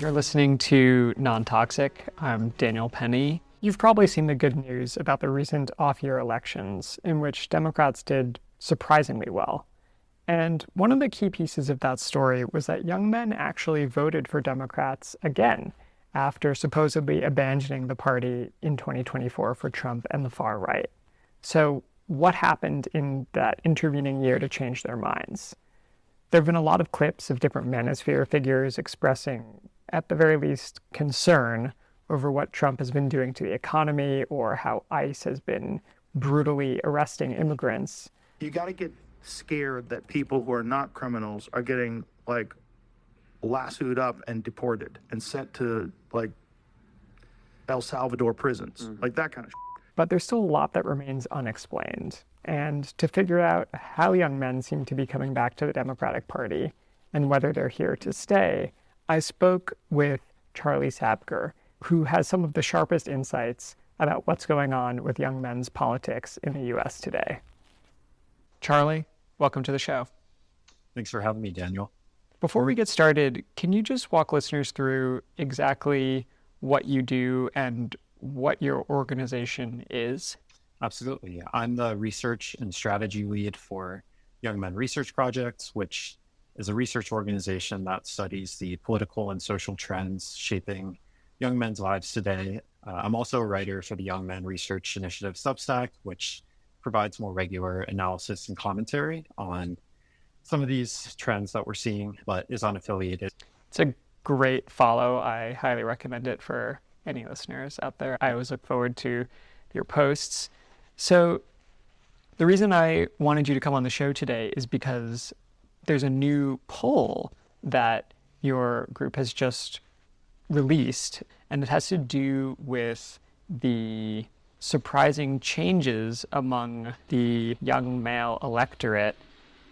You're listening to Non-Toxic. I'm Daniel Penny. You've probably seen the good news about the recent off-year elections in which Democrats did surprisingly well. And one of the key pieces of that story was that young men actually voted for Democrats again after supposedly abandoning the party in 2024 for Trump and the far right. So what happened in that intervening year to change their minds? There have been a lot of clips of different manosphere figures expressing, at the very least, concern over what Trump has been doing to the economy or how ICE has been brutally arresting immigrants. You got to get scared that people who are not criminals are getting, lassoed up and deported and sent to, El Salvador prisons, that kind of shit. But there's still a lot that remains unexplained. And to figure out how young men seem to be coming back to the Democratic Party and whether they're here to stay, I spoke with Charlie Sapker, who has some of the sharpest insights about what's going on with young men's politics in the U.S. today. Charlie, welcome to the show. Thanks for having me, Daniel. Before we get started, can you just walk listeners through exactly what you do and what your organization is? Absolutely. I'm the research and strategy lead for Young Men Research Project, which is a research organization that studies the political and social trends shaping young men's lives today. I'm also a writer for the Young Men Research Initiative Substack, which provides more regular analysis and commentary on some of these trends that we're seeing, but is unaffiliated. It's a great follow. I highly recommend it for any listeners out there. I always look forward to your posts. So the reason I wanted you to come on the show today is because there's a new poll that your group has just released, and it has to do with the surprising changes among the young male electorate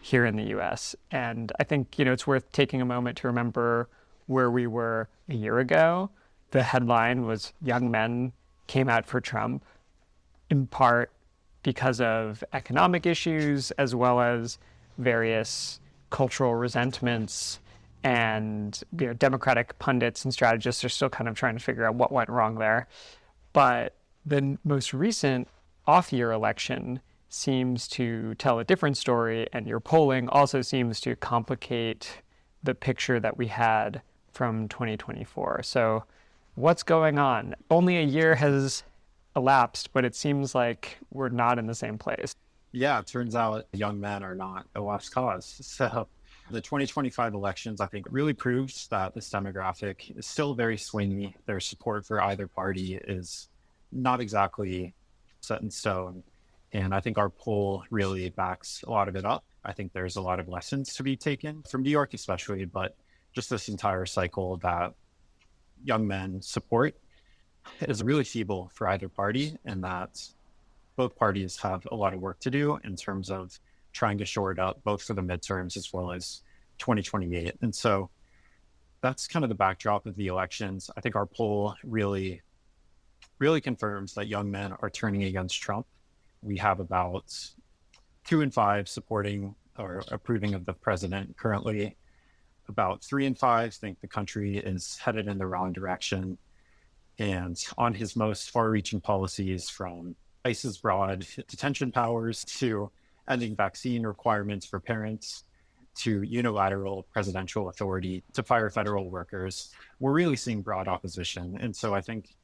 here in the U.S. And I think, it's worth taking a moment to remember where we were a year ago. The headline was young men came out for Trump, in part because of economic issues, as well as various cultural resentments. And Democratic pundits and strategists are still kind of trying to figure out what went wrong there. But the most recent off-year election seems to tell a different story, and your polling also seems to complicate the picture that we had from 2024. So what's going on? Only a year has elapsed, but it seems like we're not in the same place. Yeah, it turns out young men are not a lost cause. So the 2025 elections, I think, really proves that this demographic is still very swingy. Their support for either party is not exactly set in stone. And I think our poll really backs a lot of it up. I think there's a lot of lessons to be taken from New York especially, but just this entire cycle that young men support is really feeble for either party, and that both parties have a lot of work to do in terms of trying to shore it up, both for the midterms as well as 2028. And so that's kind of the backdrop of the elections. I think our poll really confirms that young men are turning against Trump. We have about 2 in 5 supporting or approving of the president currently. About 3 in 5 think the country is headed in the wrong direction. And on his most far-reaching policies, from ICE's broad detention powers to ending vaccine requirements for parents to unilateral presidential authority to fire federal workers, we're really seeing broad opposition. And so I think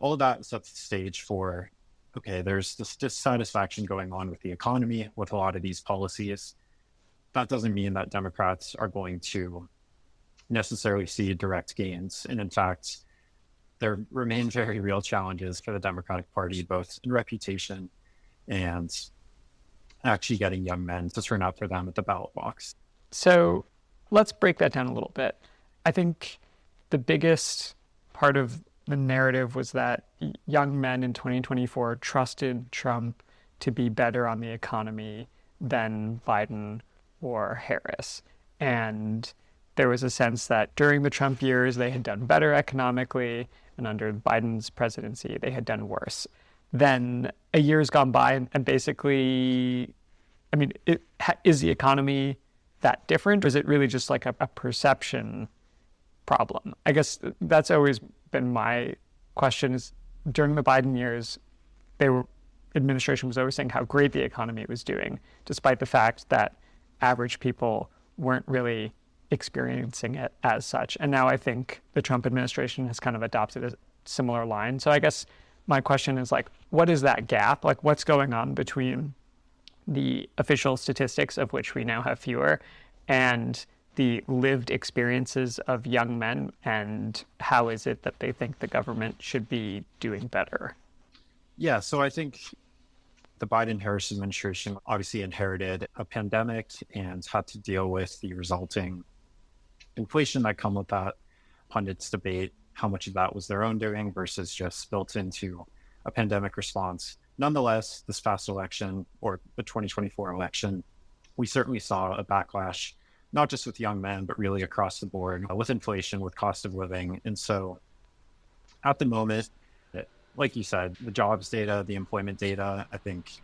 all of that sets the stage for, okay, there's this dissatisfaction going on with the economy with a lot of these policies. That doesn't mean that Democrats are going to necessarily see direct gains. And in fact, there remain very real challenges for the Democratic Party, both in reputation and actually getting young men to turn out for them at the ballot box. So let's break that down a little bit. I think the biggest part of the narrative was that young men in 2024 trusted Trump to be better on the economy than Biden or Harris. And there was a sense that during the Trump years, they had done better economically, and under Biden's presidency, they had done worse. Then a year's gone by, and basically, is the economy that different? Or is it really just like a perception problem? I guess that's always been my question is during the Biden years, administration was always saying how great the economy was doing, despite the fact that average people weren't really experiencing it as such. And now I think the Trump administration has kind of adopted a similar line. So I guess my question is like, what is that gap? Like what's going on between the official statistics, of which we now have fewer, and the lived experiences of young men, and how is it that they think the government should be doing better? Yeah, so I think the Biden-Harris administration obviously inherited a pandemic and had to deal with the resulting inflation that come with that. Pundits debate how much of that was their own doing versus just built into a pandemic response. Nonetheless, this past election, or the 2024 election, we certainly saw a backlash, not just with young men, but really across the board, with inflation, with cost of living. And so at the moment, like you said, the jobs data, the employment data, I think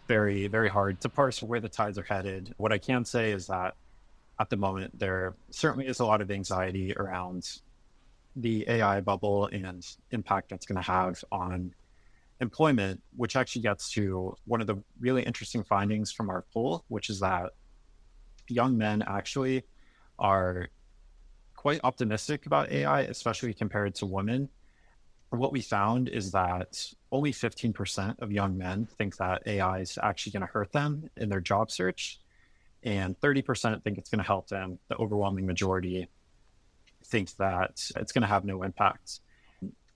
very, very hard to parse where the tides are headed. What I can say is that at the moment, there certainly is a lot of anxiety around the AI bubble and impact that's going to have on employment, which actually gets to one of the really interesting findings from our poll, which is that young men actually are quite optimistic about AI, especially compared to women. What we found is that only 15% of young men think that AI is actually going to hurt them in their job search, and 30% think it's going to help them. The overwhelming majority think that it's going to have no impact.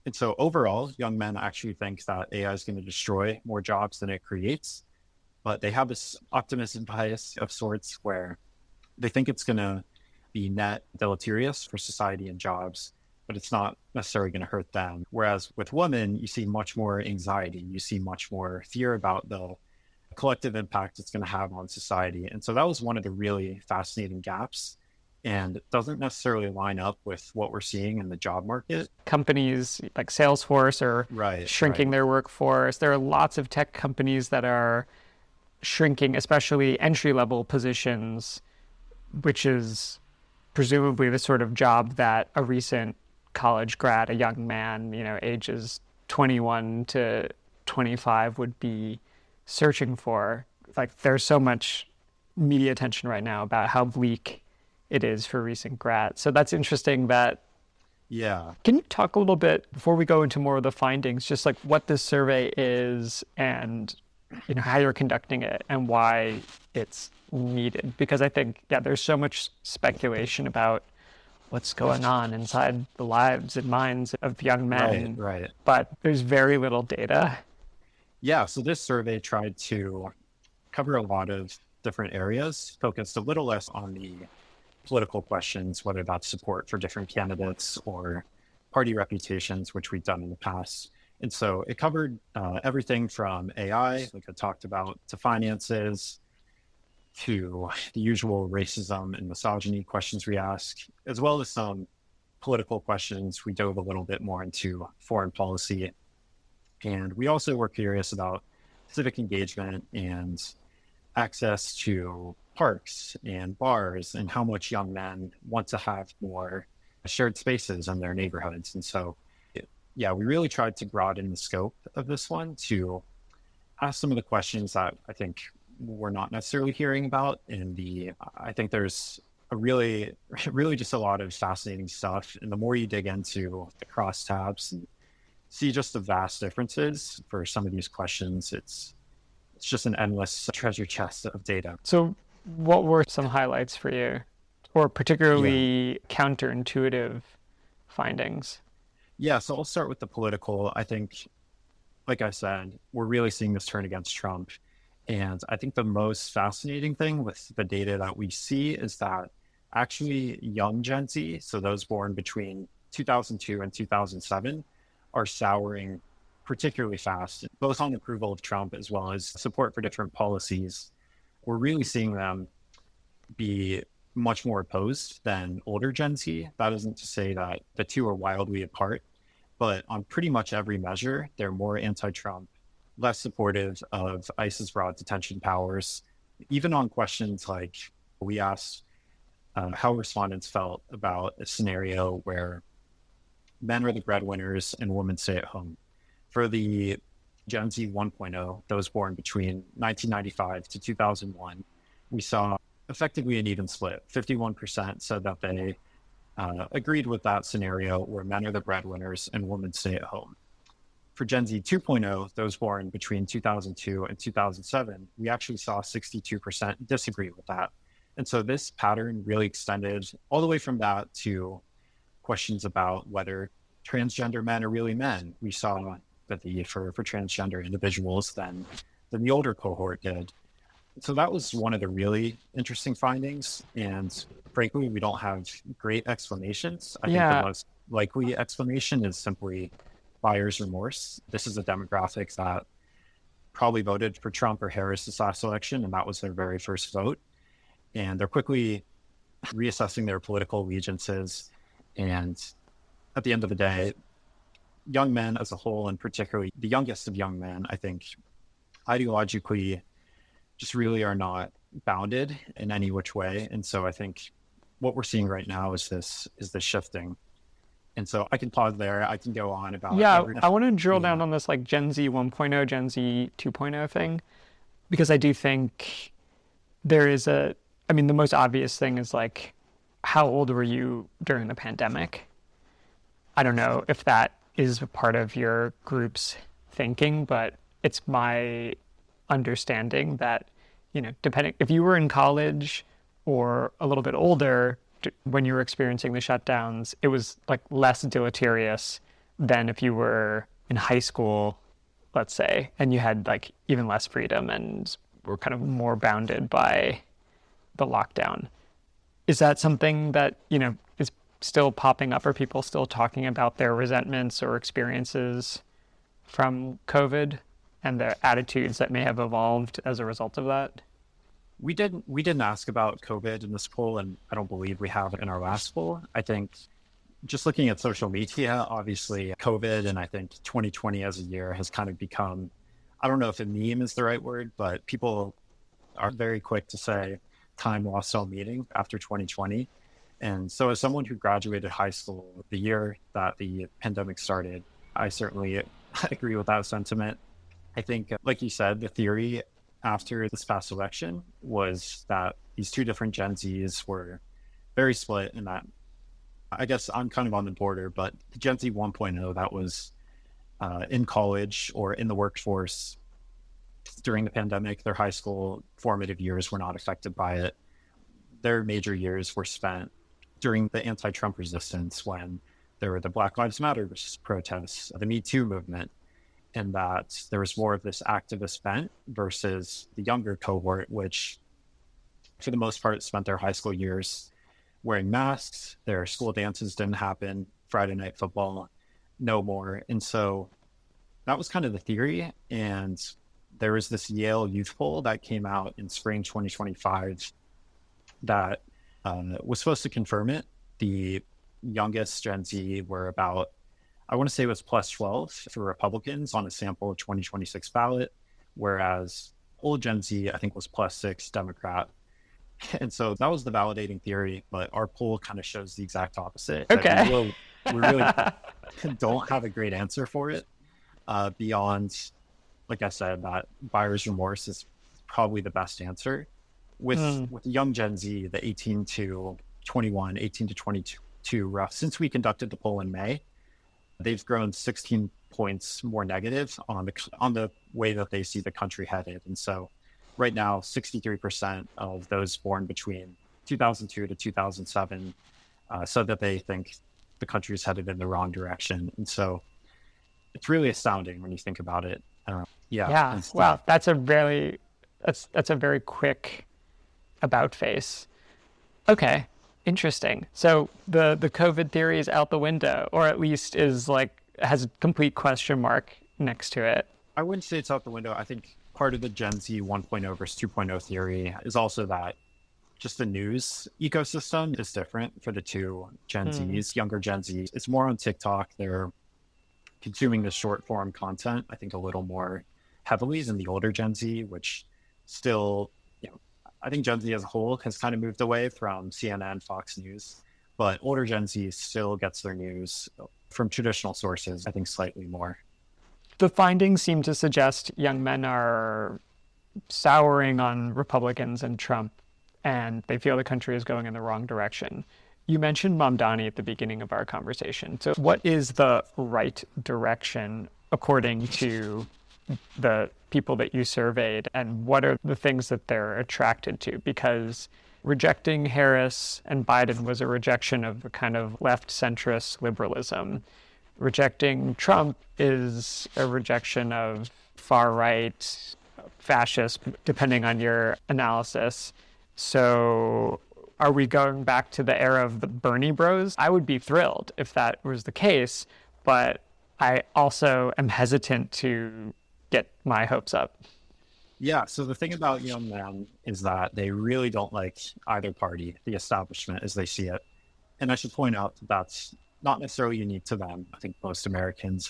And so overall, young men actually think that AI is going to destroy more jobs than it creates, but they have this optimism bias of sorts where they think it's going to be net deleterious for society and jobs, but it's not necessarily going to hurt them. Whereas with women, you see much more anxiety. You see much more fear about the collective impact it's going to have on society. And so that was one of the really fascinating gaps, and it doesn't necessarily line up with what we're seeing in the job market. Companies like Salesforce are shrinking their workforce. There are lots of tech companies that are shrinking, especially entry-level positions, which is presumably the sort of job that a recent college grad, a young man, ages 21 to 25 would be searching for. Like there's so much media attention right now about how bleak it is for recent grads. So that's interesting that. Yeah. Can you talk a little bit before we go into more of the findings, just like what this survey is and how you're conducting it and why it's needed? Because I think, there's so much speculation about what's going on inside the lives and minds of young men. Right. But there's very little data. Yeah. So this survey tried to cover a lot of different areas, focused a little less on the political questions, whether that's support for different candidates or party reputations, which we've done in the past. And so it covered everything from AI, like I talked about, to finances, to the usual racism and misogyny questions we ask, as well as some political questions. We dove a little bit more into foreign policy. And we also were curious about civic engagement and access to parks and bars and how much young men want to have more shared spaces in their neighborhoods. And so, we really tried to broaden the scope of this one to ask some of the questions that I think we're not necessarily hearing about. I think there's a really just a lot of fascinating stuff. And the more you dig into the crosstabs and see just the vast differences for some of these questions, it's just an endless treasure chest of data. So what were some highlights for you, or particularly counterintuitive findings? Yeah, so I'll start with the political. I think, like I said, we're really seeing this turn against Trump. And I think the most fascinating thing with the data that we see is that actually young Gen Z, so those born between 2002 and 2007, are souring particularly fast, both on approval of Trump as well as support for different policies. We're really seeing them be much more opposed than older Gen Z. That isn't to say that the two are wildly apart, but on pretty much every measure, they're more anti-Trump, less supportive of ICE's broad detention powers. Even on questions like we asked how respondents felt about a scenario where men are the breadwinners and women stay at home. For the Gen Z 1.0, those born between 1995 to 2001, we saw effectively an even split. 51% said that they agreed with that scenario where men are the breadwinners and women stay at home. For Gen Z 2.0, those born between 2002 and 2007, we actually saw 62% disagree with that. And so this pattern really extended all the way from that to questions about whether transgender men are really men. We saw that for transgender individuals than the older cohort did. So that was one of the really interesting findings. And frankly, we don't have great explanations. I think the most likely explanation is simply buyer's remorse. This is a demographic that probably voted for Trump or Harris this last election, and that was their very first vote. And they're quickly reassessing their political allegiances. And at the end of the day, young men as a whole, and particularly the youngest of young men, I think ideologically just really are not bounded in any which way. And so I think what we're seeing right now is this shifting. And so I can pause there. I can go on about I want to drill down on this like Gen Z 1.0, Gen Z 2.0 thing, because I do think there is the most obvious thing is like, how old were you during the pandemic? I don't know if that is a part of your group's thinking, but it's my understanding that, depending if you were in college or a little bit older when you were experiencing the shutdowns, it was like less deleterious than if you were in high school, let's say, and you had like even less freedom and were kind of more bounded by the lockdown. Is that something that, is still popping up? Are people still talking about their resentments or experiences from COVID and their attitudes that may have evolved as a result of that? We didn't ask about COVID in this poll, and I don't believe we have in our last poll. I think just looking at social media, obviously COVID and I think 2020 as a year has kind of become, I don't know if a meme is the right word, but people are very quick to say time lost all meaning after 2020. And so as someone who graduated high school the year that the pandemic started, I certainly agree with that sentiment. I think, like you said, the theory after this past election was that these two different Gen Zs were very split, and that I guess I'm kind of on the border, but the Gen Z 1.0 that was in college or in the workforce during the pandemic, their high school formative years were not affected by it. Their major years were spent during the anti-Trump resistance when there were the Black Lives Matter protests, the Me Too movement, and that there was more of this activist bent versus the younger cohort, which for the most part spent their high school years wearing masks. Their school dances didn't happen. Friday night football, no more. And so that was kind of the theory. And there was this Yale youth poll that came out in spring 2025 that was supposed to confirm it. The youngest Gen Z were about, I want to say it was plus 12 for Republicans on a sample 2026 ballot, whereas old Gen Z, I think, was plus 6 Democrat. And so that was the validating theory, but our poll kind of shows the exact opposite. Okay. We really don't have a great answer for it beyond, like I said, that buyer's remorse is probably the best answer. With young Gen Z, the 18 to 21, 18 to 22 rough, since we conducted the poll in May, they've grown 16 points more negative on the way that they see the country headed. And so right now, 63% of those born between 2002 to 2007 said that they think the country is headed in the wrong direction. And so it's really astounding when you think about it. Yeah. Wow. That's a very quick about face. Okay. Interesting. So the COVID theory is out the window, or at least is like, has a complete question mark next to it. I wouldn't say it's out the window. I think part of the Gen Z 1.0 versus 2.0 theory is also that just the news ecosystem is different for the two Gen Zs, younger Gen Zs. It's more on TikTok. They're consuming the short form content, I think, a little more heavily than the older Gen Z, which still, I think Gen Z as a whole has kind of moved away from CNN, Fox News, but older Gen Z still gets their news from traditional sources, I think slightly more. The findings seem to suggest young men are souring on Republicans and Trump, and they feel the country is going in the wrong direction. You mentioned Mamdani at the beginning of our conversation. So, what is the right direction according to the people that you surveyed, and what are the things that they're attracted to? Because rejecting Harris and Biden was a rejection of a kind of left centrist liberalism. Rejecting Trump is a rejection of far right fascist, depending on your analysis. So are we going back to the era of the Bernie bros? I would be thrilled if that was the case, but I also am hesitant to get my hopes up. Yeah, so the thing about young men is that they really don't like either party, the establishment as they see it. And I should point out that that's not necessarily unique to them. I think most Americans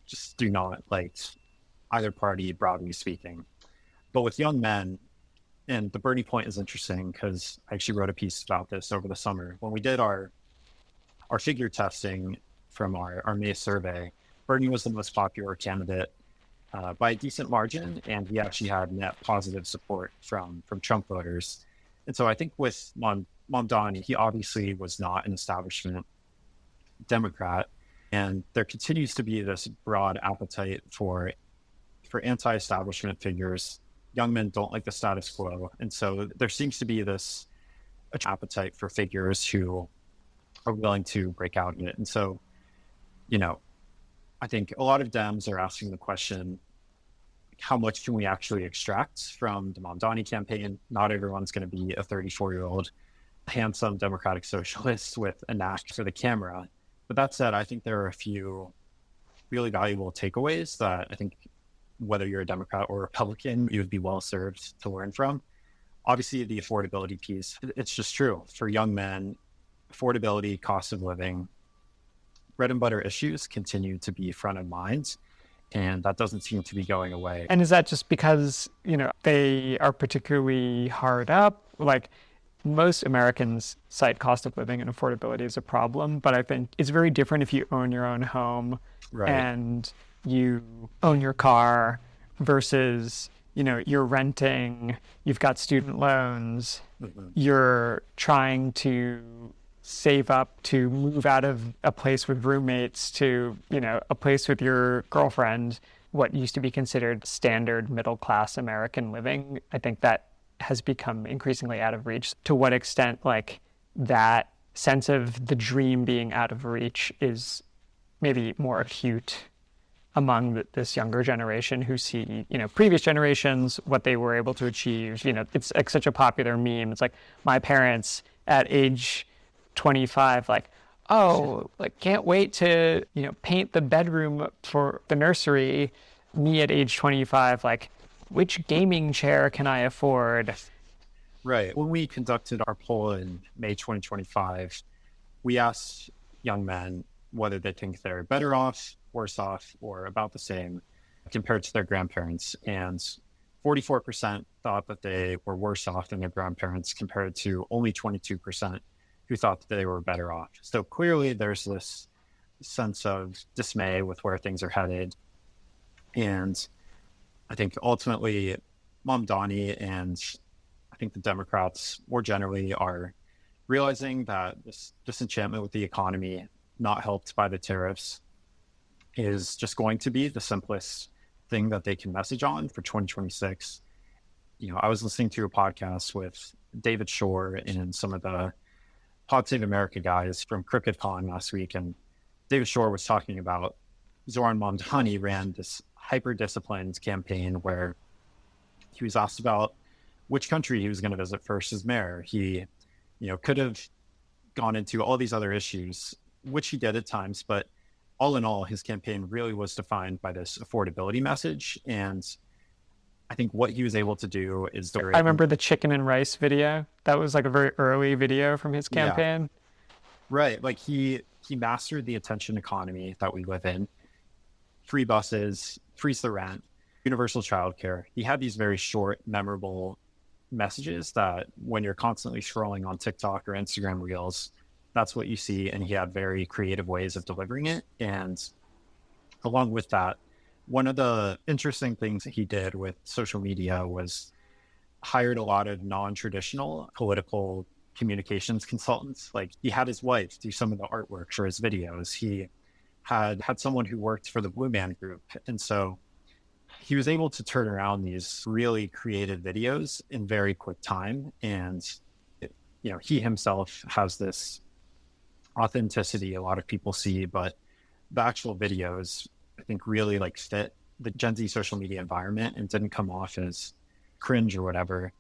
just do not like either party, broadly speaking. But with young men, and the Bernie point is interesting because I actually wrote a piece about this over the summer. When we did our figure testing from our May survey, Bernie was the most popular candidate by a decent margin, and he actually had net positive support from Trump voters. And so I think with Mamdani, he obviously was not an establishment Democrat, and there continues to be this broad appetite for anti-establishment figures. Young men don't like the status quo, and so there seems to be this appetite for figures who are willing to break out in it. And so, I think a lot of Dems are asking the question, how much can we actually extract from the Mamdani campaign? Not everyone's going to be a 34-year-old handsome democratic socialist with a knack for the camera. But that said, I think there are a few really valuable takeaways that I think whether you're a Democrat or Republican, you would be well served to learn from. Obviously, the affordability piece, it's just true. For young men, affordability, cost of living, bread and butter issues continue to be front of mind, and that doesn't seem to be going away. And is that just because, they are particularly hard up? Like, most Americans cite cost of living and affordability as a problem, but I think it's very different if you own your own home and you own your car versus, you're renting, you've got student loans, you're trying to save up to move out of a place with roommates to, a place with your girlfriend, what used to be considered standard middle-class American living. I think that has become increasingly out of reach. To what extent, that sense of the dream being out of reach is maybe more acute among this younger generation who see, previous generations, what they were able to achieve. It's like such a popular meme. It's like my parents at age 25, can't wait to, paint the bedroom for the nursery. Me at age 25, which gaming chair can I afford? Right. When we conducted our poll in May 2025, we asked young men whether they think they're better off, worse off, or about the same compared to their grandparents. And 44% thought that they were worse off than their grandparents compared to only 22% who thought that they were better off. So clearly there's this sense of dismay with where things are headed. And I think ultimately Mamdani and I think the Democrats more generally are realizing that this disenchantment with the economy, not helped by the tariffs, is just going to be the simplest thing that they can message on for 2026. I was listening to a podcast with David Shore and some of the Pod Save America guys from Crooked Con last week, and David Shore was talking about Zoran Mamdani ran this hyper-disciplined campaign where he was asked about which country he was going to visit first as mayor. He, could have gone into all these other issues, which he did at times, but all in all, his campaign really was defined by this affordability message. And I think what he was able to do is... I remember the chicken and rice video. That was a very early video from his campaign. Yeah. Right. He mastered the attention economy that we live in. Free buses, freeze the rent, universal childcare. He had these very short, memorable messages that when you're constantly scrolling on TikTok or Instagram Reels, that's what you see. And he had very creative ways of delivering it. And along with that, one of the interesting things that he did with social media was hired a lot of non-traditional political communications consultants. Like he had his wife do some of the artwork for his videos. He had someone who worked for the Blue Man Group. And so he was able to turn around these really creative videos in very quick time. And, he himself has this authenticity a lot of people see, but the actual videos, I think, really like fit the Gen Z social media environment and didn't come off as cringe or whatever.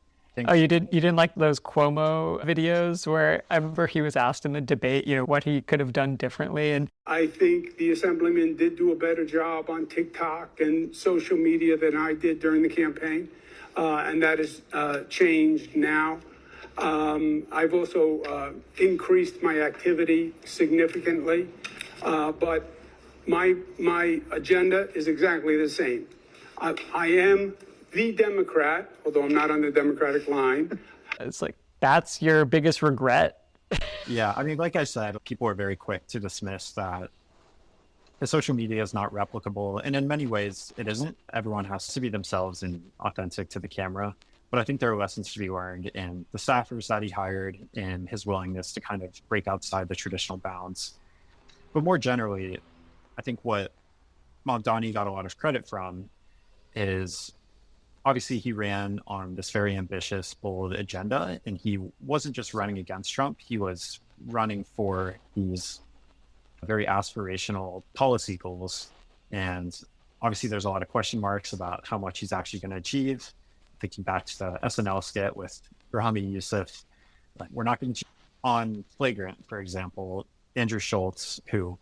Oh, you didn't like those Cuomo videos where I remember he was asked in the debate, what he could have done differently. And I think the Assemblyman did do a better job on TikTok and social media than I did during the campaign. And that has changed now. I've also increased my activity significantly. But my agenda is exactly the same. I am the Democrat, although I'm not on the Democratic line. it's like, that's your biggest regret? Yeah, I mean, like I said, people are very quick to dismiss that the social media is not replicable. And in many ways, it isn't. Everyone has to be themselves and authentic to the camera. But I think there are lessons to be learned in the staffers that he hired and his willingness to kind of break outside the traditional bounds. But more generally, I think what Mamdani got a lot of credit from is obviously he ran on this very ambitious, bold agenda, and he wasn't just running against Trump, he was running for these very aspirational policy goals. And obviously there's a lot of question marks about how much he's actually going to achieve. Thinking back to the SNL skit with Rahmi Youssef, like, we're not going to on Flagrant, for example, Andrew Schultz, who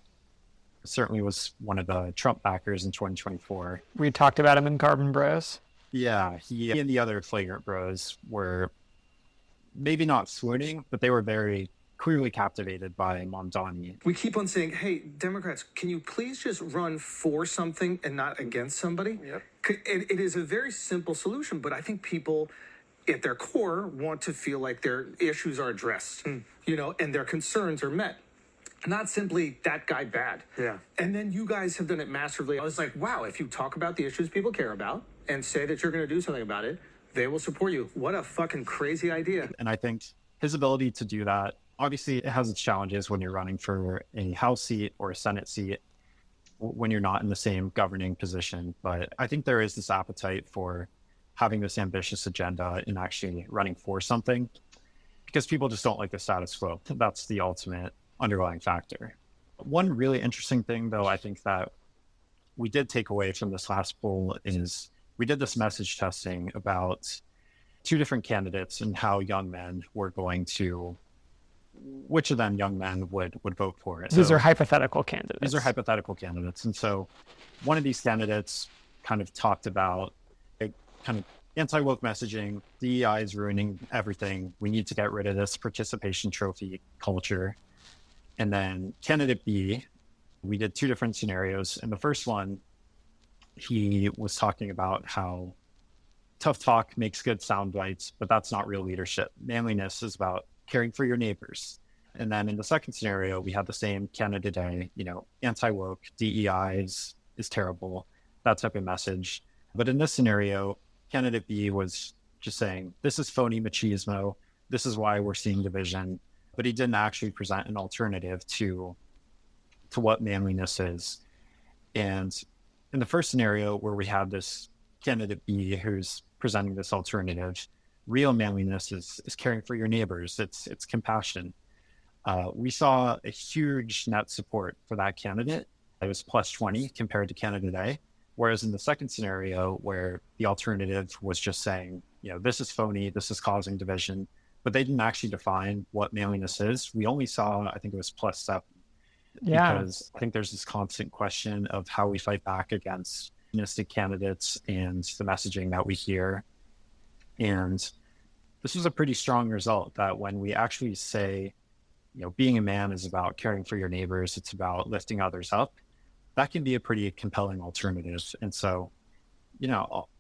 certainly was one of the Trump backers in 2024. We talked about him in Carbon Bros. Yeah, he and the other Flagrant bros were maybe not swooning, but they were very clearly captivated by Mamdani. We keep on saying, hey, Democrats, can you please just run for something and not against somebody? Yep. It is a very simple solution, but I think people at their core want to feel like their issues are addressed, and their concerns are met. Not simply that guy bad. Yeah. And then you guys have done it massively. I was like, wow, if you talk about the issues people care about and say that you're going to do something about it, they will support you. What a fucking crazy idea. And I think his ability to do that, obviously it has its challenges when you're running for a House seat or a Senate seat, when you're not in the same governing position. But I think there is this appetite for having this ambitious agenda and actually running for something, because people just don't like the status quo. That's the ultimate underlying factor. One really interesting thing, though, I think that we did take away from this last poll is we did this message testing about two different candidates and how young men were going to, which of them young men would vote for it. These are hypothetical candidates. These are hypothetical candidates. And so one of these candidates kind of talked about a kind of anti-woke messaging. DEI is ruining everything. We need to get rid of this participation trophy culture. And then candidate B, we did two different scenarios. In the first one, he was talking about how tough talk makes good sound bites, but that's not real leadership. Manliness is about caring for your neighbors. And then in the second scenario, we had the same candidate A, anti-woke, DEI is terrible, that type of message. But in this scenario, candidate B was just saying, this is phony machismo. This is why we're seeing division. But he didn't actually present an alternative to what manliness is. And in the first scenario where we have this candidate B who's presenting this alternative, real manliness is caring for your neighbors. It's compassion. We saw a huge net support for that candidate. It was plus 20 compared to candidate A. Whereas in the second scenario where the alternative was just saying, this is phony, this is causing division, but they didn't actually define what manliness is. We only saw, I think it was plus 7. Yeah. Because I think there's this constant question of how we fight back against misogynistic candidates and the messaging that we hear. And this was a pretty strong result that when we actually say, being a man is about caring for your neighbors, it's about lifting others up, that can be a pretty compelling alternative. And so,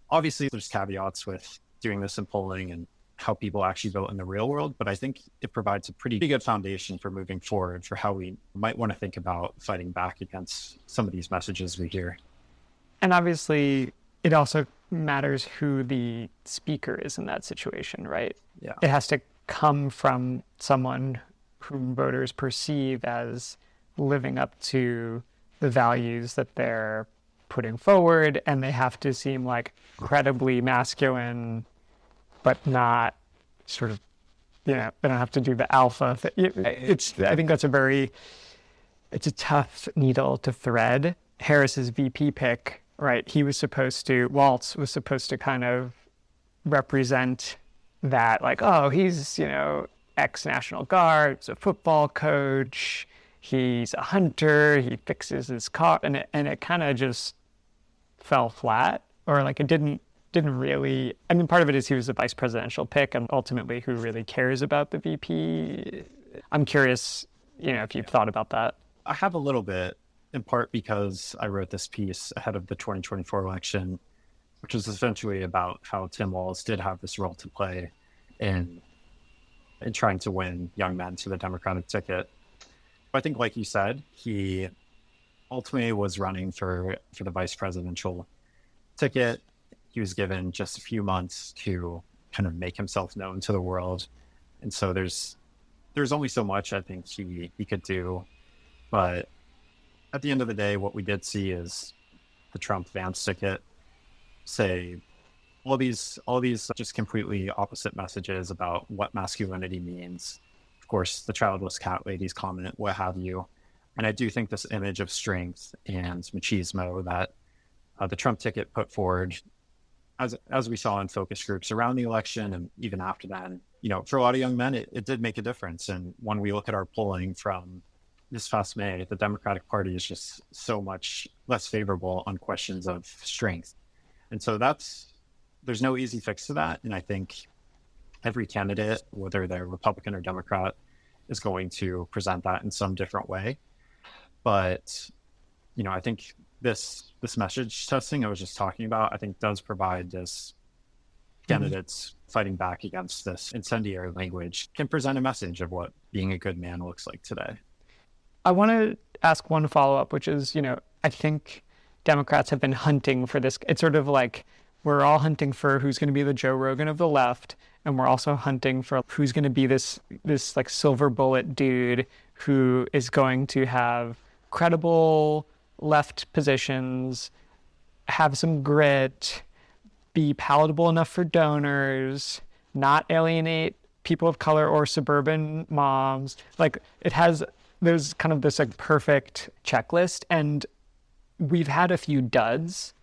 obviously there's caveats with doing this in polling, and how people actually vote in the real world, but I think it provides a pretty good foundation for moving forward for how we might want to think about fighting back against some of these messages we hear. And obviously, it also matters who the speaker is in that situation, right? Yeah. It has to come from someone whom voters perceive as living up to the values that they're putting forward, and they have to seem like credibly masculine, but not sort of, they don't have to do the alpha. I think that's it's a tough needle to thread. Harris's VP pick, right? Waltz was supposed to kind of represent that, like, oh, he's, ex-National Guard, he's a football coach, he's a hunter, he fixes his car, and it kind of just fell flat, or like it didn't really. I mean, part of it is he was a vice presidential pick, and ultimately, who really cares about the VP? I'm curious, if you've thought about that. I have a little bit, in part because I wrote this piece ahead of the 2024 election, which is essentially about how Tim Walz did have this role to play in trying to win young men to the Democratic ticket. I think, like you said, he ultimately was running for the vice presidential ticket. He was given just a few months to kind of make himself known to the world. And so there's only so much I think he could do. But at the end of the day, what we did see is the Trump-Vance ticket say all these just completely opposite messages about what masculinity means. Of course, the childless cat ladies comment, what have you. And I do think this image of strength and machismo that the Trump ticket put forward, as we saw in focus groups around the election and even after then, for a lot of young men, it did make a difference. And when we look at our polling from this past May, the Democratic Party is just so much less favorable on questions of strength. And so there's no easy fix to that. And I think every candidate, whether they're Republican or Democrat, is going to present that in some different way. But, I think this message testing I was just talking about, I think does provide this candidates fighting back against this incendiary language can present a message of what being a good man looks like today. I want to ask one follow-up, which is, I think Democrats have been hunting for this. It's sort of like we're all hunting for who's going to be the Joe Rogan of the left, and we're also hunting for who's going to be this like silver bullet dude who is going to have credible left positions, have some grit, be palatable enough for donors, not alienate people of color or suburban moms. Like there's kind of this like perfect checklist, and we've had a few duds.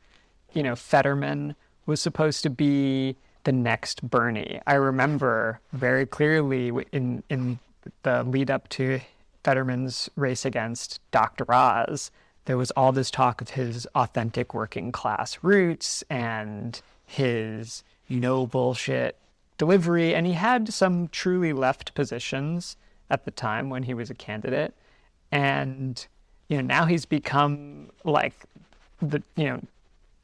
Fetterman was supposed to be the next Bernie. I remember very clearly in the lead up to Fetterman's race against Dr. Oz, there was all this talk of his authentic working class roots and his no bullshit delivery. And he had some truly left positions at the time when he was a candidate. And, now he's become like the,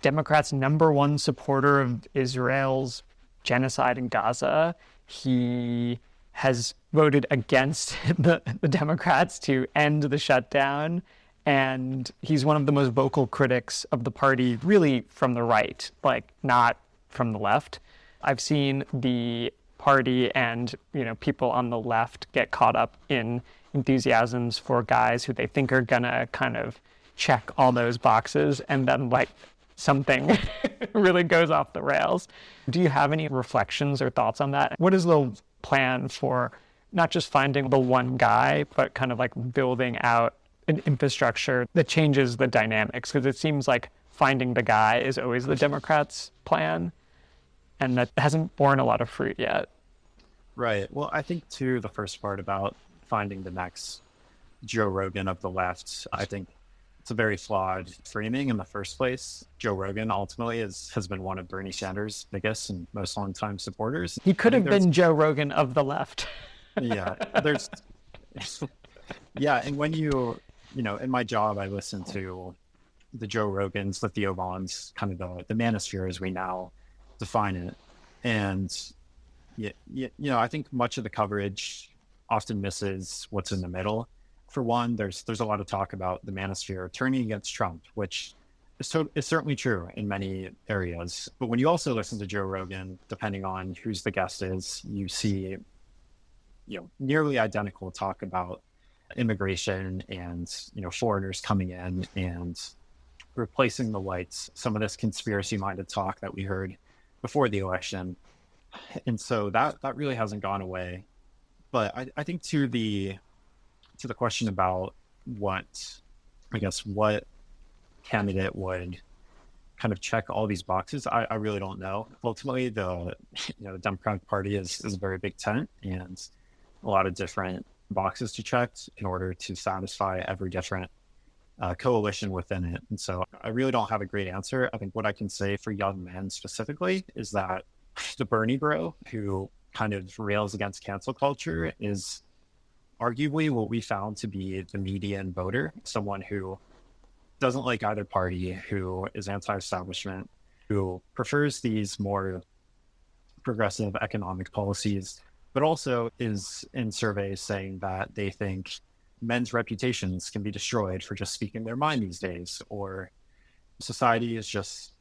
Democrats' number one supporter of Israel's genocide in Gaza. He has voted against the Democrats to end the shutdown. And he's one of the most vocal critics of the party, really from the right, like not from the left. I've seen the party and, people on the left get caught up in enthusiasms for guys who they think are gonna kind of check all those boxes, and then like something really goes off the rails. Do you have any reflections or thoughts on that? What is the plan for not just finding the one guy, but kind of like building out an infrastructure that changes the dynamics? Because it seems like finding the guy is always the Democrats' plan, and that hasn't borne a lot of fruit yet. Right. Well, I think too, the first part about finding the next Joe Rogan of the left, I think it's a very flawed framing in the first place. Joe Rogan ultimately has been one of Bernie Sanders' biggest and most longtime supporters. He could have been Joe Rogan of the left. Yeah, yeah. And when in my job, I listen to the Joe Rogans, the Theo Vaughns, kind of the manosphere as we now define it. And I think much of the coverage often misses what's in the middle. For one, there's a lot of talk about the manosphere turning against Trump, which is certainly true in many areas. But when you also listen to Joe Rogan, depending on who's the guest is, you see, nearly identical talk about immigration and, foreigners coming in and replacing the whites. Some of this conspiracy-minded talk that we heard before the election. And so that really hasn't gone away. But I think to the question about what candidate would kind of check all these boxes, I really don't know. Ultimately, the Democratic Party is a very big tent and a lot of different boxes to check in order to satisfy every different coalition within it. And so I really don't have a great answer. I think what I can say for young men specifically is that the Bernie bro who kind of rails against cancel culture is arguably what we found to be the median voter, someone who doesn't like either party, who is anti-establishment, who prefers these more progressive economic policies, but also is in surveys saying that they think men's reputations can be destroyed for just speaking their mind these days, or society is just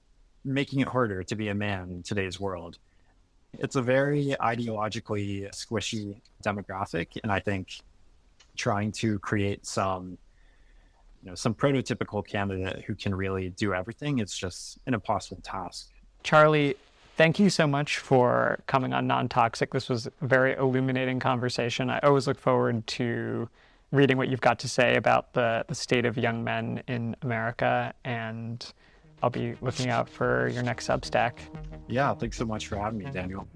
making it harder to be a man in today's world. It's a very ideologically squishy demographic, and I think trying to create some prototypical candidate who can really do everything, it's just an impossible task. Charlie, thank you so much for coming on Non-Toxic. This was a very illuminating conversation. I always look forward to reading what you've got to say about the state of young men in America, and I'll be looking out for your next Substack. Yeah, thanks so much for having me, Daniel.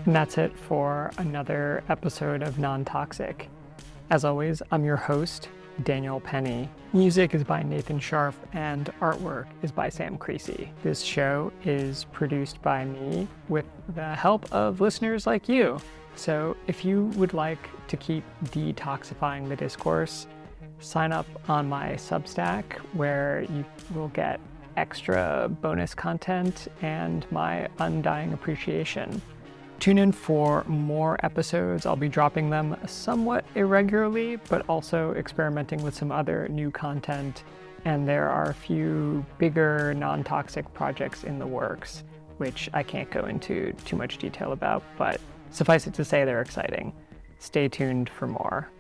And that's it for another episode of Non-Toxic. As always, I'm your host, Daniel Penny. Music is by Nathan Scharf and artwork is by Sam Creasy. This show is produced by me with the help of listeners like you. So if you would like to keep detoxifying the discourse, sign up on my Substack where you will get extra bonus content and my undying appreciation. Tune in for more episodes. I'll be dropping them somewhat irregularly, but also experimenting with some other new content. And there are a few bigger non-toxic projects in the works, which I can't go into too much detail about, but suffice it to say they're exciting. Stay tuned for more.